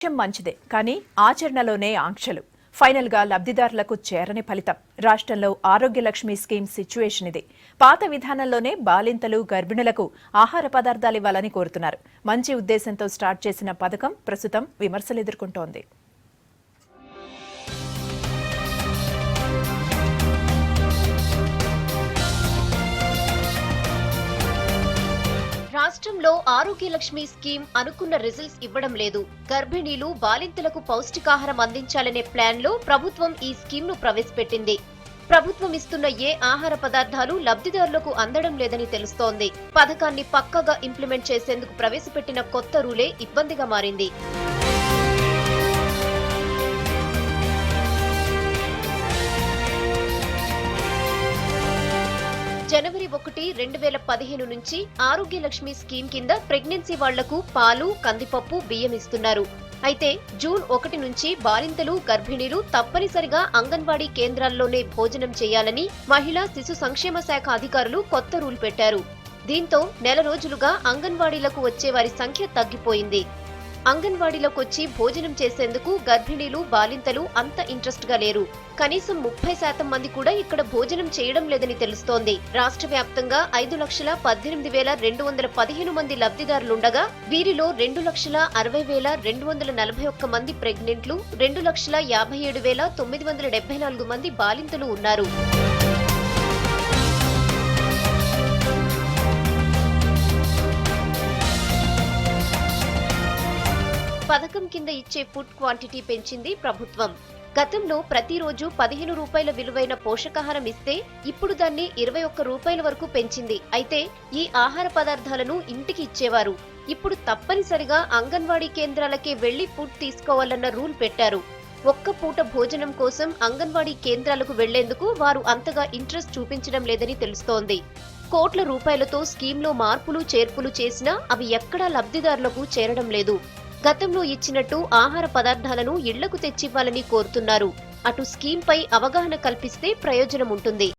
లక్ష్యం మంచిదే కానీ ఆచరణలోనే ఆంక్షలు. ఫైనల్ గా లబ్ధిదారులకు చేరని ఫలితం. రాష్ట్రంలో ఆరోగ్య లక్ష్మి స్కీమ్ సిచ్యువేషన్ ఇది. పాత విధానంలోనే బాలింతలు, గర్భిణులకు ఆహార పదార్థాలు ఇవ్వాలని కోరుతున్నారు. మంచి ఉద్దేశంతో స్టార్ట్ చేసిన పథకం ప్రస్తుతం విమర్శలు ఎదుర్కొంటోంది. రాష్ట్రంలో ఆరోగ్య లక్ష్మి స్కీమ్ అనుకున్న రిజల్ట్స్ ఇవ్వడం లేదు. గర్భిణీలు, బాలింతలకు పౌష్టికాహారం అందించాలనే ప్లాన్ లో ప్రభుత్వం ఈ స్కీమ్ ను ప్రవేశపెట్టింది. ప్రభుత్వం ఇస్తున్న ఏ ఆహార పదార్థాలు లబ్ధిదారులకు అందడం లేదని తెలుస్తోంది. పథకాన్ని పక్కాగా ఇంప్లిమెంట్ చేసేందుకు ప్రవేశపెట్టిన కొత్త రూలే ఇబ్బందిగా మారింది. జనవరి 1, 2015 నుంచి ఆరోగ్య లక్ష్మి స్కీమ్ కింద ప్రెగ్నెన్సీ వాళ్లకు పాలు, కందిపప్పు, బియ్యం ఇస్తున్నారు. అయితే జూన్ 1 నుంచి బాలింతలు, గర్భిణీలు తప్పనిసరిగా అంగన్వాడీ కేంద్రాల్లోనే భోజనం చేయాలని మహిళా శిశు సంక్షేమ శాఖ అధికారులు కొత్త రూల్ పెట్టారు. దీంతో నెల రోజులుగా అంగన్వాడీలకు వచ్చే వారి సంఖ్య తగ్గిపోయింది. అంగన్వాడీలోకి వచ్చి భోజనం చేసేందుకు గర్భిణీలు, బాలింతలు అంత ఇంట్రెస్ట్ గా లేరు. కనీసం 30% మంది కూడా ఇక్కడ భోజనం చేయడం లేదని తెలుస్తోంది. రాష్ట్ర వ్యాప్తంగా 5,18,215 మంది లబ్ధిదారులుండగా వీరిలో 2,60,241 మంది ప్రెగ్నెంట్లు, 2,57,974 మంది బాలింతలు ఉన్నారు. పథకం కింద ఇచ్చే ఫుడ్ క్వాంటిటీ పెంచింది ప్రభుత్వం. గతంలో ప్రతిరోజు 15 రూపాయల విలువైన పోషకాహారం ఇస్తే ఇప్పుడు దాన్ని 21 రూపాయల వరకు పెంచింది. అయితే ఈ ఆహార పదార్థాలను ఇంటికి ఇచ్చేవారు. ఇప్పుడు తప్పనిసరిగా అంగన్వాడీ కేంద్రాలకే వెళ్లి ఫుడ్ తీసుకోవాలన్న రూల్ పెట్టారు. ఒక్క పూట భోజనం కోసం అంగన్వాడీ కేంద్రాలకు వెళ్లేందుకు వారు అంతగా ఇంట్రెస్ట్ చూపించడం లేదని తెలుస్తోంది. కోట్ల రూపాయలతో స్కీమ్లో మార్పులు, చేర్పులు చేసినా అవి ఎక్కడా లబ్ధిదారులకు చేరడం లేదు. గతంలో ఇచ్చినట్టు ఆహార పదార్థాలను ఇళ్లకు తెచ్చివ్వాలని కోరుతున్నారు. అటు స్కీమ్పై అవగాహన కల్పిస్తే ప్రయోజనం ఉంటుంది.